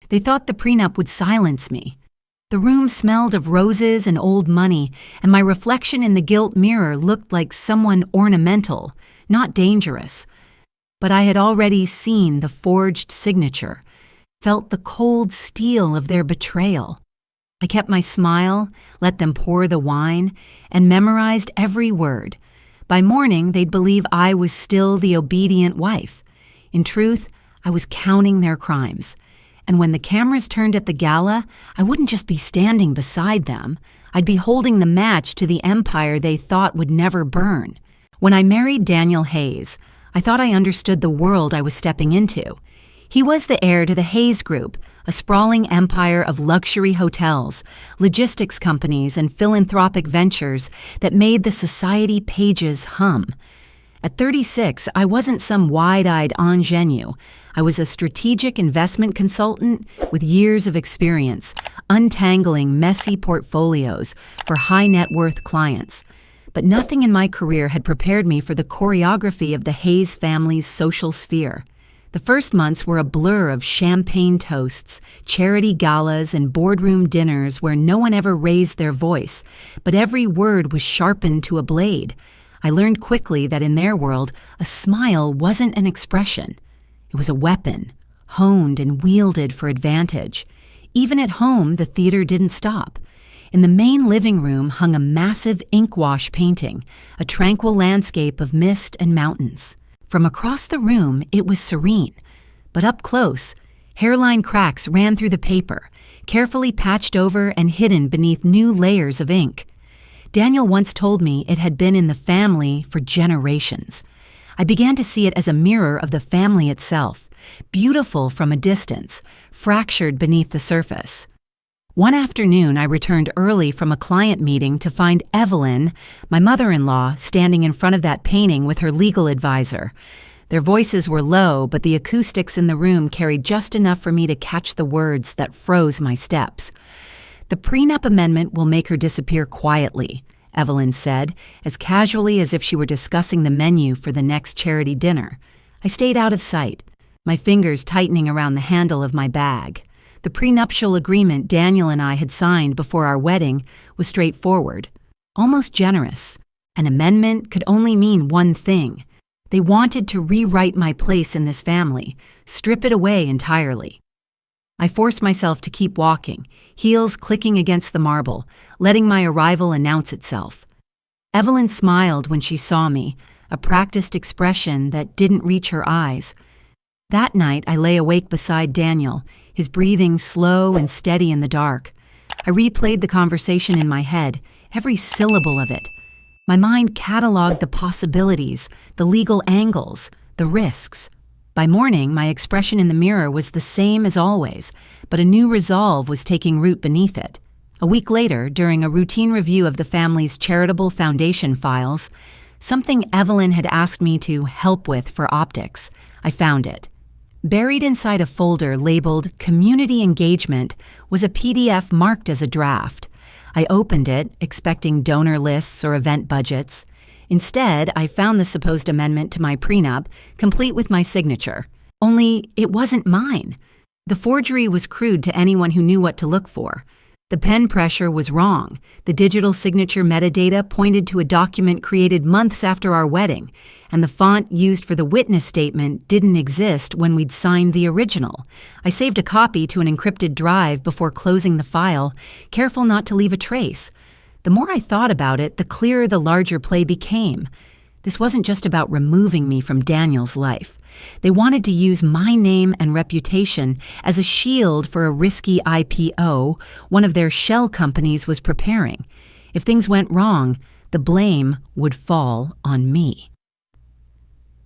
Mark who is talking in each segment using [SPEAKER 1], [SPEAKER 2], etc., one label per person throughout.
[SPEAKER 1] They thought the prenup would silence me. The room smelled of roses and old money, and my reflection in the gilt mirror looked like someone ornamental, not dangerous. But I had already seen the forged signature, felt the cold steel of their betrayal. I kept my smile, let them pour the wine, and memorized every word. By morning, they'd believe I was still the obedient wife. In truth, I was counting their crimes. And when the cameras turned at the gala, I wouldn't just be standing beside them. I'd be holding the match to the empire they thought would never burn. When I married Daniel Hayes, I thought I understood the world I was stepping into. He was the heir to the Hayes Group, a sprawling empire of luxury hotels, logistics companies, and philanthropic ventures that made the society pages hum. At 36, I wasn't some wide-eyed ingenue. I was a strategic investment consultant with years of experience, untangling messy portfolios for high-net-worth clients. But nothing in my career had prepared me for the choreography of the Hayes family's social sphere. The first months were a blur of champagne toasts, charity galas, and boardroom dinners where no one ever raised their voice, but every word was sharpened to a blade. I learned quickly that in their world, a smile wasn't an expression. It was a weapon, honed and wielded for advantage. Even at home, the theater didn't stop. In the main living room hung a massive ink-wash painting, a tranquil landscape of mist and mountains. From across the room, it was serene. But up close, hairline cracks ran through the paper, carefully patched over and hidden beneath new layers of ink. Daniel once told me it had been in the family for generations. I began to see it as a mirror of the family itself, beautiful from a distance, fractured beneath the surface. One afternoon, I returned early from a client meeting to find Evelyn, my mother-in-law, standing in front of that painting with her legal advisor. Their voices were low, but the acoustics in the room carried just enough for me to catch the words that froze my steps. "The prenup amendment will make her disappear quietly," Evelyn said, as casually as if she were discussing the menu for the next charity dinner. I stayed out of sight, my fingers tightening around the handle of my bag. The prenuptial agreement Daniel and I had signed before our wedding was straightforward, almost generous. An amendment could only mean one thing. They wanted to rewrite my place in this family, strip it away entirely. I forced myself to keep walking, heels clicking against the marble, letting my arrival announce itself. Evelyn smiled when she saw me, a practiced expression that didn't reach her eyes. That night, I lay awake beside Daniel, his breathing slow and steady in the dark. I replayed the conversation in my head, every syllable of it. My mind cataloged the possibilities, the legal angles, the risks. By morning, my expression in the mirror was the same as always, but a new resolve was taking root beneath it. A week later, during a routine review of the family's charitable foundation files, something Evelyn had asked me to help with for optics, I found it. Buried inside a folder labeled Community Engagement was a PDF marked as a draft. I opened it, expecting donor lists or event budgets. Instead, I found the supposed amendment to my prenup, complete with my signature. Only, it wasn't mine. The forgery was crude to anyone who knew what to look for. The pen pressure was wrong. The digital signature metadata pointed to a document created months after our wedding, and the font used for the witness statement didn't exist when we'd signed the original. I saved a copy to an encrypted drive before closing the file, careful not to leave a trace. The more I thought about it, the clearer the larger play became. This wasn't just about removing me from Daniel's life. They wanted to use my name and reputation as a shield for a risky IPO one of their shell companies was preparing. If things went wrong, the blame would fall on me.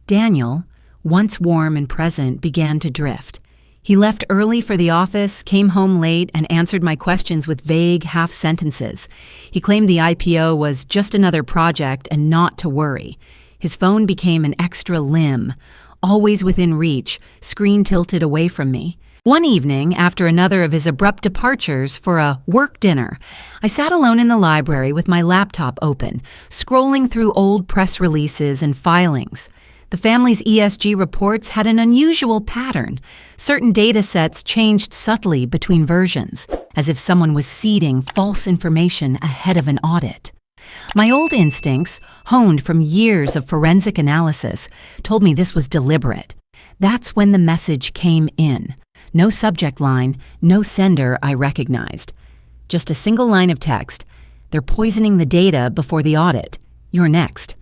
[SPEAKER 1] Daniel, once warm and present, began to drift. He left early for the office, came home late, and answered my questions with vague half-sentences. He claimed the IPO was just another project and not to worry. His phone became an extra limb, always within reach, screen tilted away from me. One evening, after another of his abrupt departures for a work dinner, I sat alone in the library with my laptop open, scrolling through old press releases and filings. The family's ESG reports had an unusual pattern. Certain data sets changed subtly between versions, as if someone was seeding false information ahead of an audit. My old instincts, honed from years of forensic analysis, told me this was deliberate. That's when the message came in. No subject line, no sender I recognized. Just a single line of text. They're poisoning the data before the audit. You're next.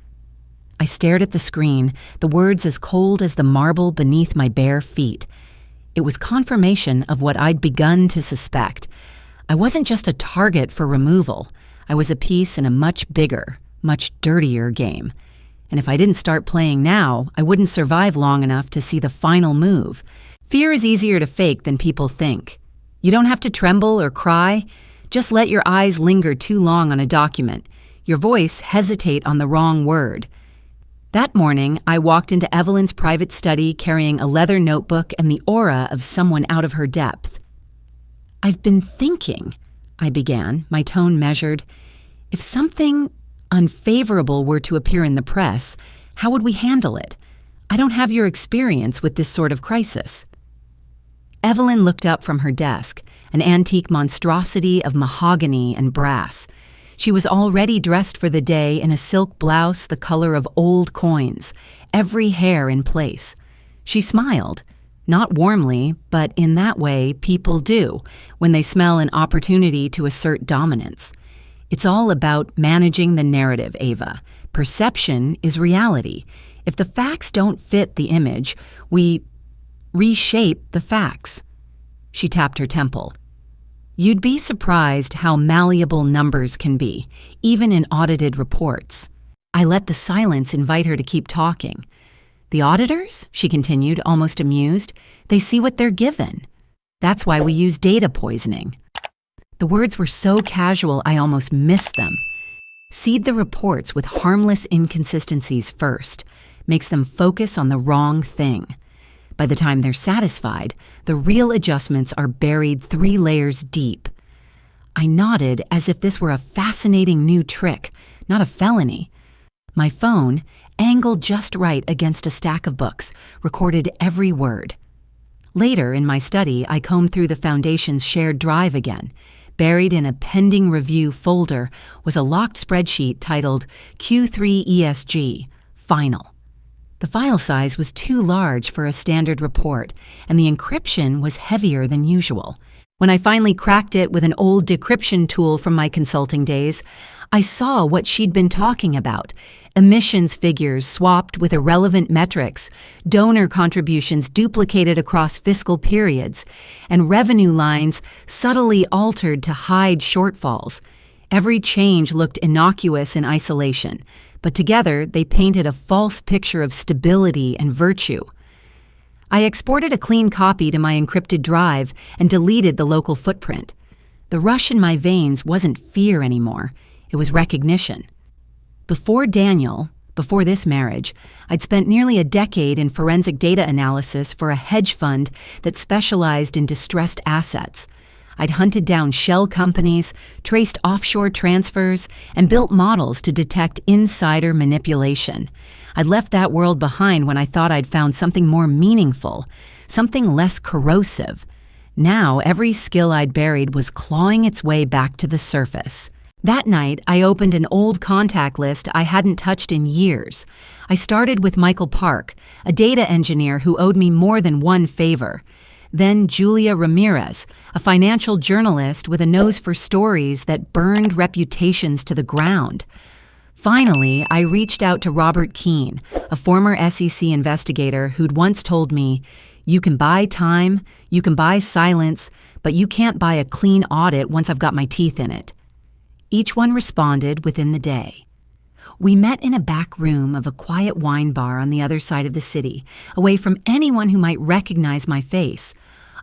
[SPEAKER 1] I stared at the screen, the words as cold as the marble beneath my bare feet. It was confirmation of what I'd begun to suspect. I wasn't just a target for removal. I was a piece in a much bigger, much dirtier game. And if I didn't start playing now, I wouldn't survive long enough to see the final move. Fear is easier to fake than people think. You don't have to tremble or cry. Just let your eyes linger too long on a document. Your voice hesitate on the wrong word. That morning, I walked into Evelyn's private study carrying a leather notebook and the aura of someone out of her depth. "I've been thinking," I began, my tone measured. "If something unfavorable were to appear in the press, how would we handle it? I don't have your experience with this sort of crisis." Evelyn looked up from her desk, an antique monstrosity of mahogany and brass. She was already dressed for the day in a silk blouse the color of old coins, every hair in place. She smiled, not warmly, but in that way people do when they smell an opportunity to assert dominance. It's all about managing the narrative, Ava. Perception is reality. If the facts don't fit the image, we reshape the facts. She tapped her temple. You'd be surprised how malleable numbers can be, even in audited reports. I let the silence invite her to keep talking. The auditors, she continued, almost amused, they see what they're given. That's why we use data poisoning. The words were so casual I almost missed them. Seed the reports with harmless inconsistencies first, makes them focus on the wrong thing. By the time they're satisfied, the real adjustments are buried 3 layers deep. I nodded as if this were a fascinating new trick, not a felony. My phone, angled just right against a stack of books, recorded every word. Later, in my study, I combed through the Foundation's shared drive again. Buried in a pending review folder was a locked spreadsheet titled Q3 ESG, Final. The file size was too large for a standard report, and the encryption was heavier than usual. When I finally cracked it with an old decryption tool from my consulting days, I saw what she'd been talking about: emissions figures swapped with irrelevant metrics, donor contributions duplicated across fiscal periods, and revenue lines subtly altered to hide shortfalls. Every change looked innocuous in isolation, but together they painted a false picture of stability and virtue. I exported a clean copy to my encrypted drive and deleted the local footprint. The rush in my veins wasn't fear anymore, it was recognition. Before this marriage, I'd spent nearly a decade in forensic data analysis for a hedge fund that specialized in distressed assets. I'd hunted down shell companies, traced offshore transfers, and built models to detect insider manipulation. I'd left that world behind when I thought I'd found something more meaningful, something less corrosive. Now, every skill I'd buried was clawing its way back to the surface. That night, I opened an old contact list I hadn't touched in years. I started with Michael Park, a data engineer who owed me more than one favor. Then Julia Ramirez, a financial journalist with a nose for stories that burned reputations to the ground. Finally, I reached out to Robert Keene, a former SEC investigator who'd once told me, "You can buy time, you can buy silence, but you can't buy a clean audit once I've got my teeth in it." Each one responded within the day. We met in a back room of a quiet wine bar on the other side of the city, away from anyone who might recognize my face.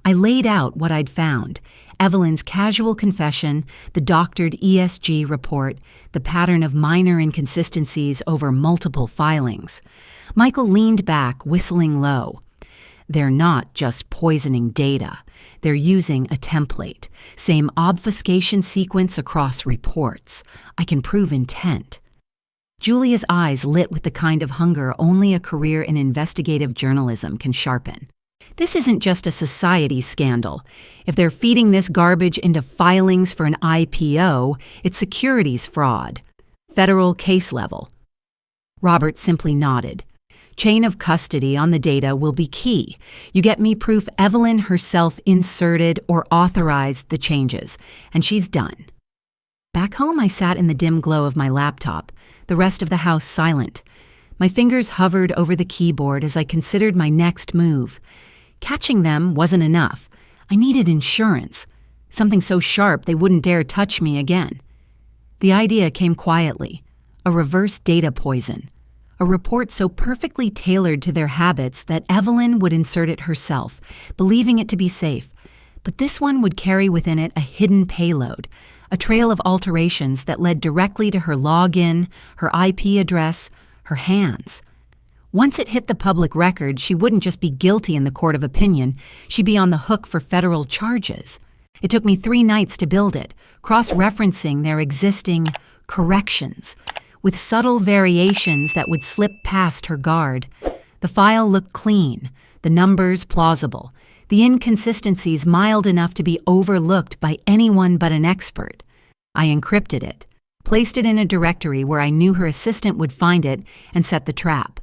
[SPEAKER 1] I laid out what I'd found: Evelyn's casual confession, the doctored ESG report, the pattern of minor inconsistencies over multiple filings. Michael leaned back, whistling low. They're not just poisoning data. They're using a template. Same obfuscation sequence across reports. I can prove intent. Julia's eyes lit with the kind of hunger only a career in investigative journalism can sharpen. This isn't just a society scandal. If they're feeding this garbage into filings for an IPO, it's securities fraud. Federal case level. Robert simply nodded. Chain of custody on the data will be key. You get me proof Evelyn herself inserted or authorized the changes, and she's done. Back home, I sat in the dim glow of my laptop, the rest of the house silent. My fingers hovered over the keyboard as I considered my next move. Catching them wasn't enough. I needed insurance, something so sharp they wouldn't dare touch me again. The idea came quietly, a reverse data poison. A report so perfectly tailored to their habits that Evelyn would insert it herself, believing it to be safe. But this one would carry within it a hidden payload, a trail of alterations that led directly to her login, her IP address, her hands. Once it hit the public record, she wouldn't just be guilty in the court of opinion, she'd be on the hook for federal charges. It took me 3 nights to build it, cross-referencing their existing corrections, with subtle variations that would slip past her guard. The file looked clean, the numbers plausible, the inconsistencies mild enough to be overlooked by anyone but an expert. I encrypted it, placed it in a directory where I knew her assistant would find it, and set the trap.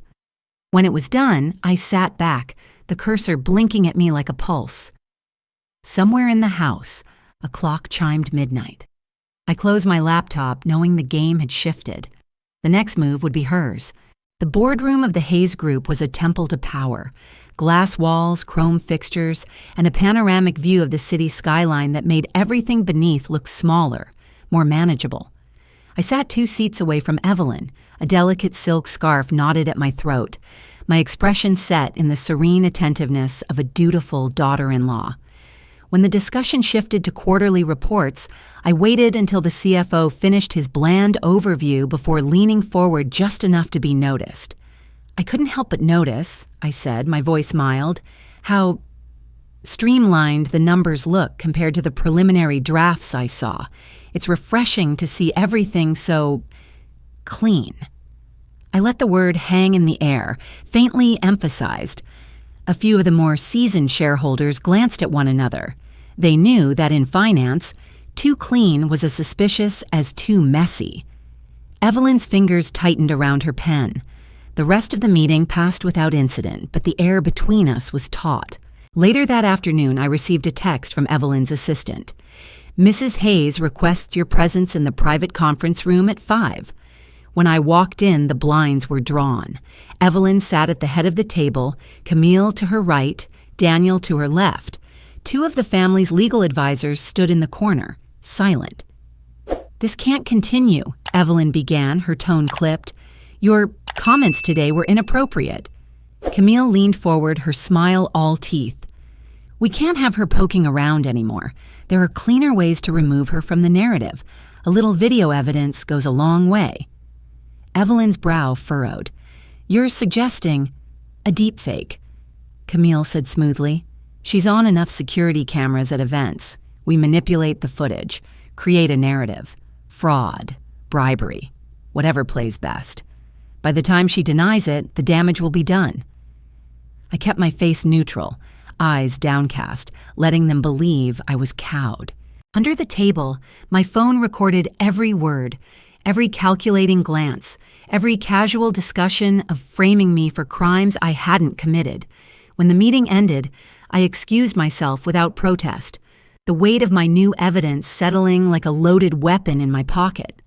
[SPEAKER 1] When it was done, I sat back, the cursor blinking at me like a pulse. Somewhere in the house, a clock chimed midnight. I closed my laptop, knowing the game had shifted. The next move would be hers. The boardroom of the Hayes Group was a temple to power. Glass walls, chrome fixtures, and a panoramic view of the city skyline that made everything beneath look smaller, more manageable. I sat 2 seats away from Evelyn, a delicate silk scarf knotted at my throat, my expression set in the serene attentiveness of a dutiful daughter-in-law. When the discussion shifted to quarterly reports, I waited until the CFO finished his bland overview before leaning forward just enough to be noticed. I couldn't help but notice, I said, my voice mild, how streamlined the numbers look compared to the preliminary drafts I saw. It's refreshing to see everything so clean. I let the word hang in the air, faintly emphasized. A few of the more seasoned shareholders glanced at one another. They knew that in finance, too clean was as suspicious as too messy. Evelyn's fingers tightened around her pen. The rest of the meeting passed without incident, but the air between us was taut. Later that afternoon, I received a text from Evelyn's assistant. Mrs. Hayes requests your presence in the private conference room at 5. When I walked in, the blinds were drawn. Evelyn sat at the head of the table, Camille to her right, Daniel to her left. 2 of the family's legal advisors stood in the corner, silent. This can't continue, Evelyn began, her tone clipped. Your comments today were inappropriate. Camille leaned forward, her smile all teeth. We can't have her poking around anymore. There are cleaner ways to remove her from the narrative. A little video evidence goes a long way. Evelyn's brow furrowed. You're suggesting a deepfake, Camille said smoothly. She's on enough security cameras at events. We manipulate the footage, create a narrative. Fraud, bribery, whatever plays best. By the time she denies it, the damage will be done. I kept my face neutral, eyes downcast, letting them believe I was cowed. Under the table, my phone recorded every word, every calculating glance, every casual discussion of framing me for crimes I hadn't committed. When the meeting ended, I excused myself without protest, the weight of my new evidence settling like a loaded weapon in my pocket.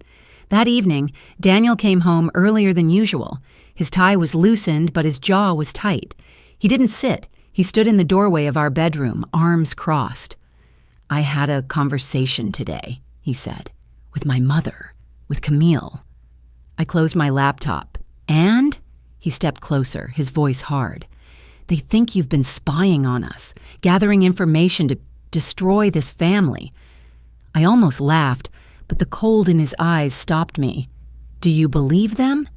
[SPEAKER 1] That evening, Daniel came home earlier than usual. His tie was loosened, but his jaw was tight. He didn't sit. He stood in the doorway of our bedroom, arms crossed. I had a conversation today, he said, with my mother, with Camille. I closed my laptop. And? He stepped closer, his voice hard. They think you've been spying on us, gathering information to destroy this family. I almost laughed, but the cold in his eyes stopped me. Do you believe them?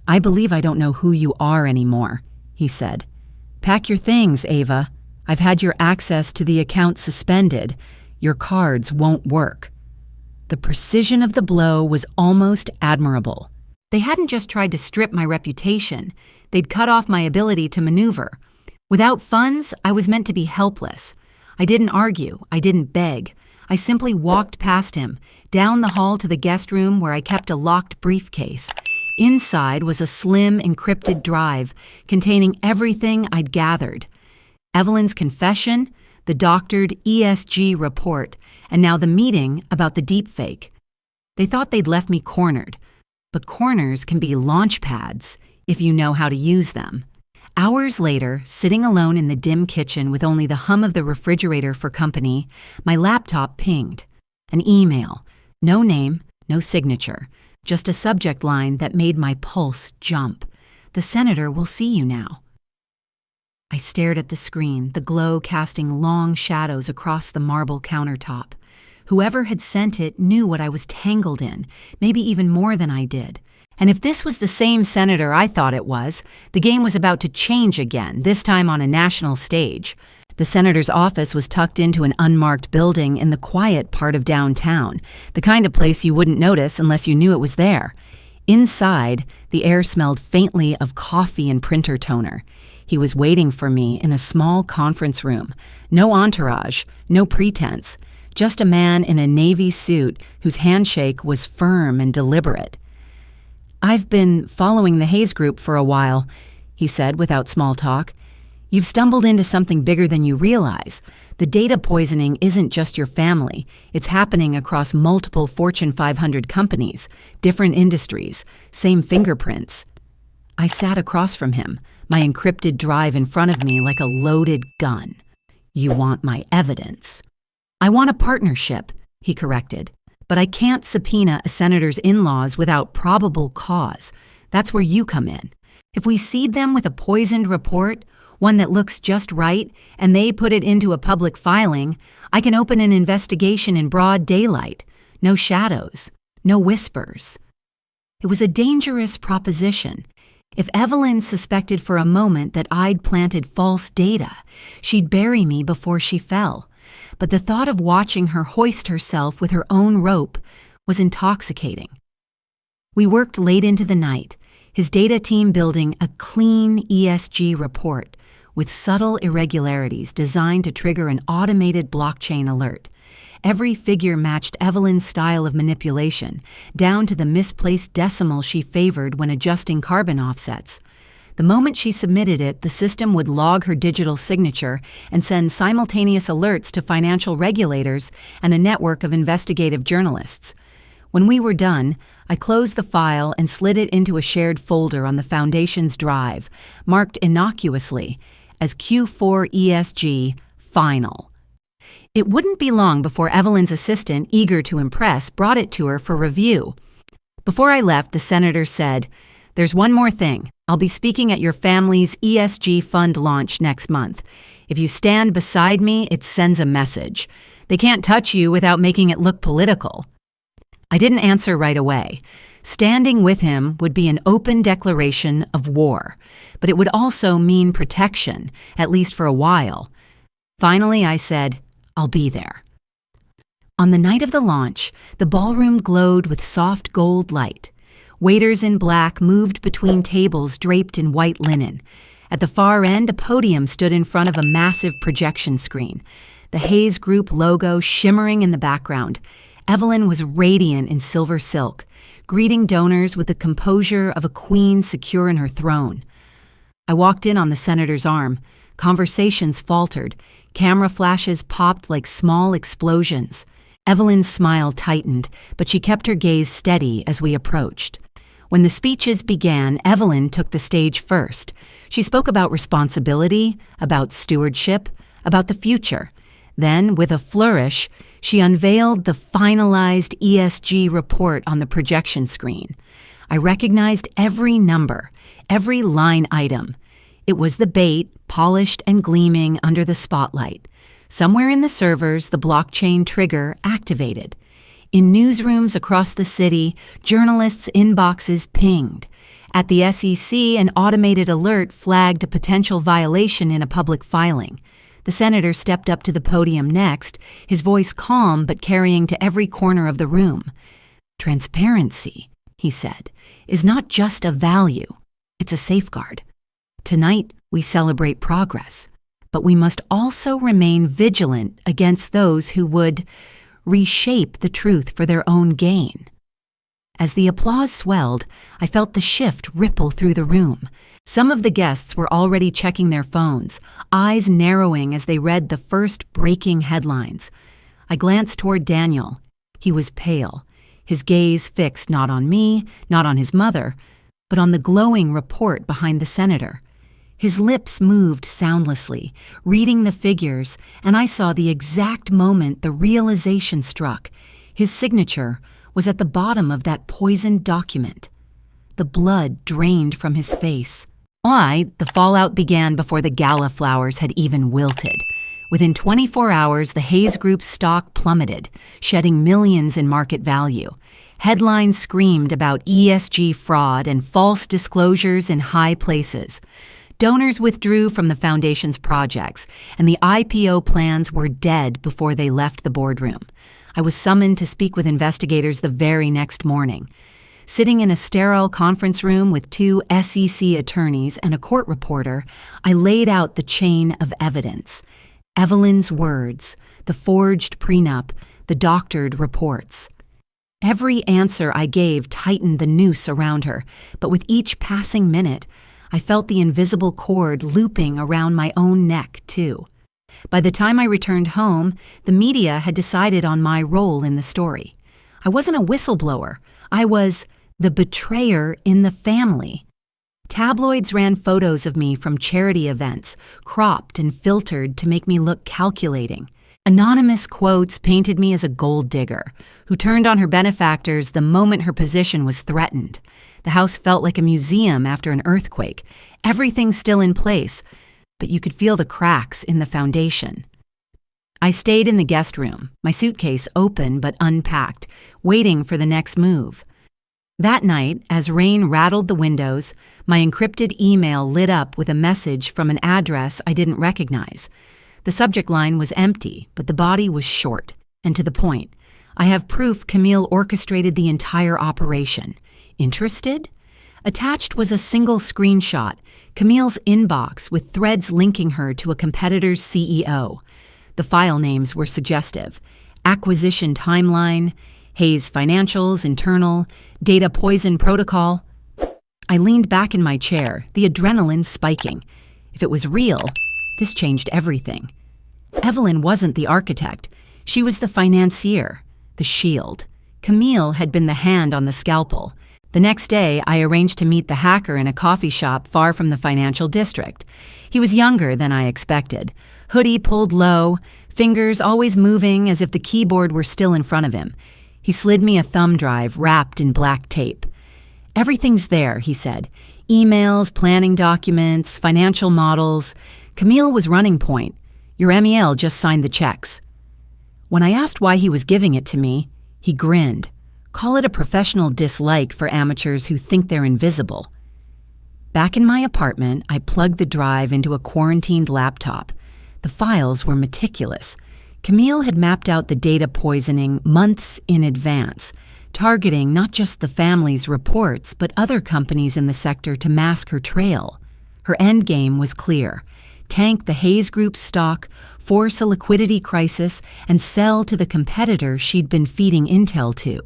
[SPEAKER 1] I believe I don't know who you are anymore, he said. Pack your things, Ava. I've had your access to the account suspended. Your cards won't work. The precision of the blow was almost admirable. They hadn't just tried to strip my reputation, they'd cut off my ability to maneuver. Without funds, I was meant to be helpless. I didn't argue, I didn't beg. I simply walked past him, down the hall to the guest room where I kept a locked briefcase. Inside was a slim, encrypted drive containing everything I'd gathered. Evelyn's confession, the doctored ESG report, and now the meeting about the deepfake. They thought they'd left me cornered, but corners can be launch pads if you know how to use them. Hours later, sitting alone in the dim kitchen with only the hum of the refrigerator for company, my laptop pinged. An email. No name, no signature, just a subject line that made my pulse jump. The senator will see you now. I stared at the screen, the glow casting long shadows across the marble countertop. Whoever had sent it knew what I was tangled in, maybe even more than I did. And if this was the same senator I thought it was, the game was about to change again, this time on a national stage. The senator's office was tucked into an unmarked building in the quiet part of downtown, the kind of place you wouldn't notice unless you knew it was there. Inside, the air smelled faintly of coffee and printer toner. He was waiting for me in a small conference room. No entourage, no pretense, just a man in a navy suit whose handshake was firm and deliberate. "I've been following the Hayes Group for a while," he said without small talk. "You've stumbled into something bigger than you realize. The data poisoning isn't just your family. It's happening across multiple Fortune 500 companies, different industries, same fingerprints." I sat across from him, my encrypted drive in front of me like a loaded gun. "You want my evidence?" "I want a partnership," he corrected. "But I can't subpoena a senator's in-laws without probable cause. That's where you come in. If we seed them with a poisoned report, one that looks just right, and they put it into a public filing, I can open an investigation in broad daylight. No shadows, no whispers." It was a dangerous proposition. If Evelyn suspected for a moment that I'd planted false data, she'd bury me before she fell. But the thought of watching her hoist herself with her own rope was intoxicating. We worked late into the night, his data team building a clean ESG report with subtle irregularities designed to trigger an automated blockchain alert. Every figure matched Evelyn's style of manipulation, down to the misplaced decimal she favored when adjusting carbon offsets. The moment she submitted it, the system would log her digital signature and send simultaneous alerts to financial regulators and a network of investigative journalists. When we were done, I closed the file and slid it into a shared folder on the Foundation's drive, marked innocuously as Q4 ESG Final. It wouldn't be long before Evelyn's assistant, eager to impress, brought it to her for review. Before I left, the senator said, "There's one more thing. I'll be speaking at your family's ESG fund launch next month. If you stand beside me, it sends a message. They can't touch you without making it look political." I didn't answer right away. Standing with him would be an open declaration of war, but it would also mean protection, at least for a while. Finally, I said, "I'll be there." On the night of the launch, the ballroom glowed with soft gold light. Waiters in black moved between tables draped in white linen. At the far end, a podium stood in front of a massive projection screen, the Hayes Group logo shimmering in the background. Evelyn was radiant in silver silk, greeting donors with the composure of a queen secure in her throne. I walked in on the senator's arm. Conversations faltered. Camera flashes popped like small explosions. Evelyn's smile tightened, but she kept her gaze steady as we approached. When the speeches began, Evelyn took the stage first. She spoke about responsibility, about stewardship, about the future. Then, with a flourish, she unveiled the finalized ESG report on the projection screen. I recognized every number, every line item. It was the bait, polished and gleaming under the spotlight. Somewhere in the servers, the blockchain trigger activated. In newsrooms across the city, journalists' inboxes pinged. At the SEC, an automated alert flagged a potential violation in a public filing. The senator stepped up to the podium next, his voice calm but carrying to every corner of the room. "Transparency," he said, is not just a value, it's a safeguard. Tonight, we celebrate progress, but we must also remain vigilant against those who would reshape the truth for their own gain. As the applause swelled, I felt the shift ripple through the room. Some of the guests were already checking their phones, eyes narrowing as they read the first breaking headlines. I glanced toward Daniel. He was pale, his gaze fixed not on me, not on his mother, but on the glowing report behind the senator. His lips moved soundlessly, reading the figures, and I saw the exact moment the realization struck. His signature was at the bottom of that poisoned document. The blood drained from his face. The fallout began before the gala flowers had even wilted. Within 24 hours, the Hayes Group's stock plummeted, shedding millions in market value. Headlines screamed about ESG fraud and false disclosures in high places. Donors withdrew from the foundation's projects, and the IPO plans were dead before they left the boardroom. I was summoned to speak with investigators the very next morning. Sitting in a sterile conference room with 2 SEC attorneys and a court reporter, I laid out the chain of evidence. Evelyn's words, the forged prenup, the doctored reports. Every answer I gave tightened the noose around her, but with each passing minute, I felt the invisible cord looping around my own neck, too. By the time I returned home, the media had decided on my role in the story. I wasn't a whistleblower. I was the betrayer in the family. Tabloids ran photos of me from charity events, cropped and filtered to make me look calculating. Anonymous quotes painted me as a gold digger who turned on her benefactors the moment her position was threatened. The house felt like a museum after an earthquake, everything still in place, but you could feel the cracks in the foundation. I stayed in the guest room, my suitcase open but unpacked, waiting for the next move. That night, as rain rattled the windows, my encrypted email lit up with a message from an address I didn't recognize. The subject line was empty, but the body was short and to the point. I have proof Camille orchestrated the entire operation. Interested? Attached was a single screenshot, Camille's inbox with threads linking her to a competitor's CEO. The file names were suggestive. Acquisition timeline, Hayes Financials, internal, data poison protocol. I leaned back in my chair, the adrenaline spiking. If it was real, this changed everything. Evelyn wasn't the architect. She was the financier, the shield. Camille had been the hand on the scalpel. The next day, I arranged to meet the hacker in a coffee shop far from the financial district. He was younger than I expected. Hoodie pulled low, fingers always moving as if the keyboard were still in front of him. He slid me a thumb drive wrapped in black tape. "Everything's there," he said. "Emails, planning documents, financial models. Camille was running point. Your MEL just signed the checks." When I asked why he was giving it to me, he grinned. Call it a professional dislike for amateurs who think they're invisible. Back in my apartment, I plugged the drive into a quarantined laptop. The files were meticulous. Camille had mapped out the data poisoning months in advance, targeting not just the family's reports, but other companies in the sector to mask her trail. Her endgame was clear: tank the Hayes Group stock, force a liquidity crisis, and sell to the competitor she'd been feeding intel to.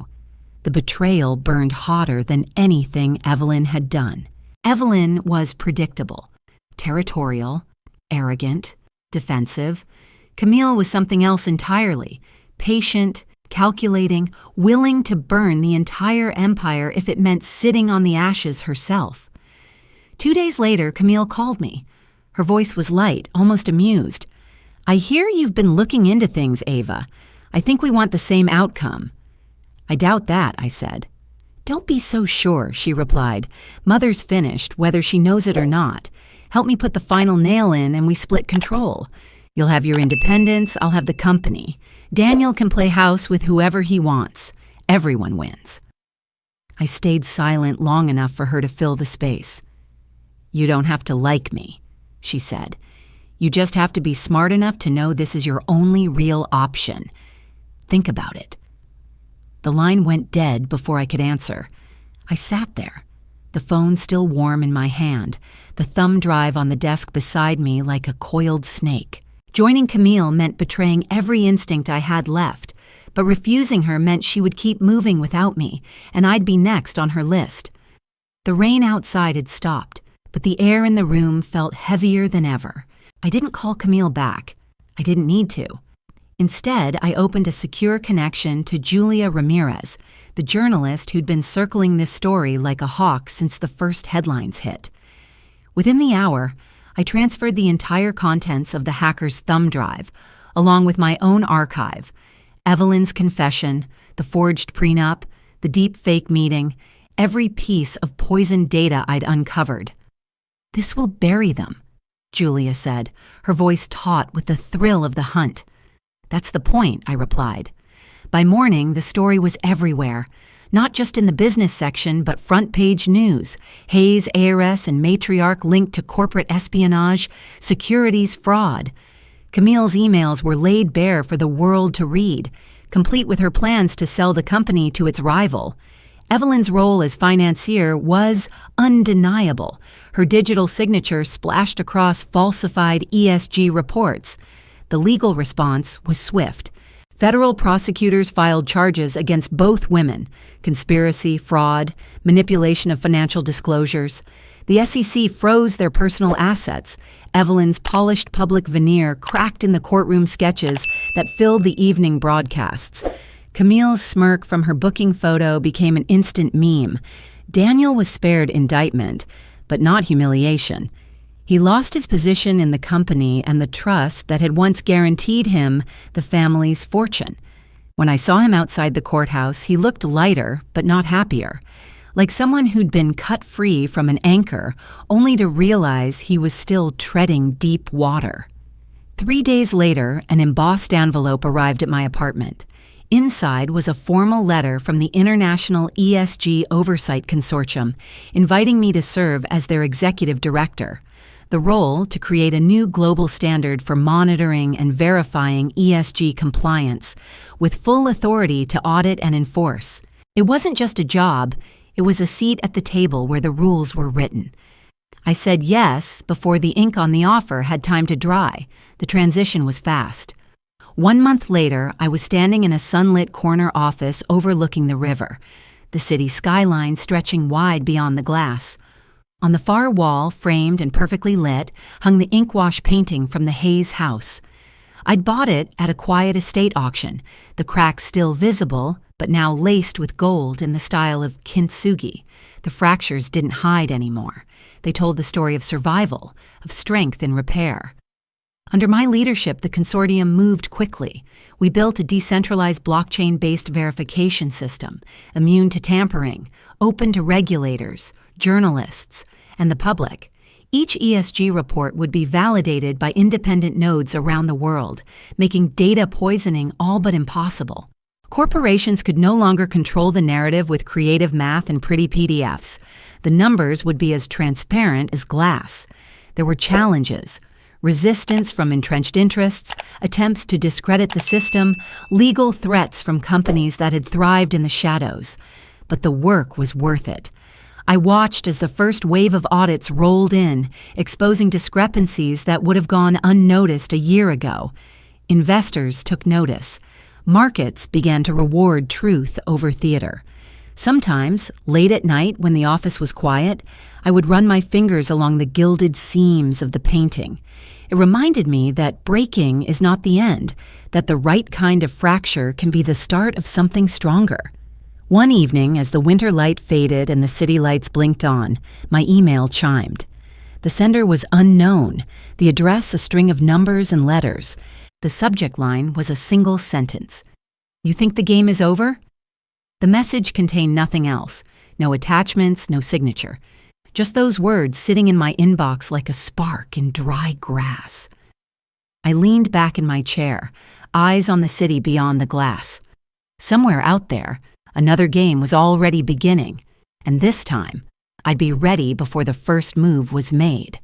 [SPEAKER 1] The betrayal burned hotter than anything Evelyn had done. Evelyn was predictable, territorial, arrogant, defensive. Camille was something else entirely: patient, calculating, willing to burn the entire empire if it meant sitting on the ashes herself. 2 days later, Camille called me. Her voice was light, almost amused. "I hear you've been looking into things, Ava. I think we want the same outcome." "I doubt that," I said. "Don't be so sure," she replied. "Mother's finished, whether she knows it or not. Help me put the final nail in and we split control. You'll have your independence, I'll have the company. Daniel can play house with whoever he wants. Everyone wins." I stayed silent long enough for her to fill the space. "You don't have to like me," she said. "You just have to be smart enough to know this is your only real option. Think about it." The line went dead before I could answer. I sat there, the phone still warm in my hand, the thumb drive on the desk beside me like a coiled snake. Joining Camille meant betraying every instinct I had left, but refusing her meant she would keep moving without me, and I'd be next on her list. The rain outside had stopped, but the air in the room felt heavier than ever. I didn't call Camille back. I didn't need to. Instead, I opened a secure connection to Julia Ramirez, the journalist who'd been circling this story like a hawk since the first headlines hit. Within the hour, I transferred the entire contents of the hacker's thumb drive, along with my own archive, Evelyn's confession, the forged prenup, the deepfake meeting, every piece of poisoned data I'd uncovered. "This will bury them," Julia said, her voice taut with the thrill of the hunt. "That's the point," I replied. By morning, the story was everywhere, not just in the business section, but front-page news. Hayes, heiress, and matriarch linked to corporate espionage, securities fraud. Camille's emails were laid bare for the world to read, complete with her plans to sell the company to its rival. Evelyn's role as financier was undeniable. Her digital signature splashed across falsified ESG reports. The legal response was swift. Federal prosecutors filed charges against both women: conspiracy, fraud, manipulation of financial disclosures. The SEC froze their personal assets. Evelyn's polished public veneer cracked in the courtroom sketches that filled the evening broadcasts. Camille's smirk from her booking photo became an instant meme. Daniel was spared indictment, but not humiliation. He lost his position in the company and the trust that had once guaranteed him the family's fortune. When I saw him outside the courthouse, he looked lighter, but not happier, like someone who'd been cut free from an anchor, only to realize he was still treading deep water. 3 days later, an embossed envelope arrived at my apartment. Inside was a formal letter from the International ESG Oversight Consortium, inviting me to serve as their executive director. The role to create a new global standard for monitoring and verifying ESG compliance, with full authority to audit and enforce. It wasn't just a job, it was a seat at the table where the rules were written. I said yes before the ink on the offer had time to dry. The transition was fast. 1 month later, I was standing in a sunlit corner office overlooking the river, the city skyline stretching wide beyond the glass. On the far wall, framed and perfectly lit, hung the inkwash painting from the Hayes house. I'd bought it at a quiet estate auction, the cracks still visible, but now laced with gold in the style of kintsugi. The fractures didn't hide anymore. They told the story of survival, of strength in repair. Under my leadership, the consortium moved quickly. We built a decentralized blockchain-based verification system, immune to tampering, open to regulators, journalists, and the public. Each ESG report would be validated by independent nodes around the world, making data poisoning all but impossible. Corporations could no longer control the narrative with creative math and pretty PDFs. The numbers would be as transparent as glass. There were challenges: resistance from entrenched interests, attempts to discredit the system, legal threats from companies that had thrived in the shadows. But the work was worth it. I watched as the first wave of audits rolled in, exposing discrepancies that would have gone unnoticed a year ago. Investors took notice. Markets began to reward truth over theater. Sometimes, late at night when the office was quiet, I would run my fingers along the gilded seams of the painting. It reminded me that breaking is not the end, that the right kind of fracture can be the start of something stronger. One evening, as the winter light faded and the city lights blinked on, my email chimed. The sender was unknown, the address a string of numbers and letters. The subject line was a single sentence. "You think the game is over?" The message contained nothing else. No attachments, no signature. Just those words sitting in my inbox like a spark in dry grass. I leaned back in my chair, eyes on the city beyond the glass. Somewhere out there, another game was already beginning, and this time, I'd be ready before the first move was made.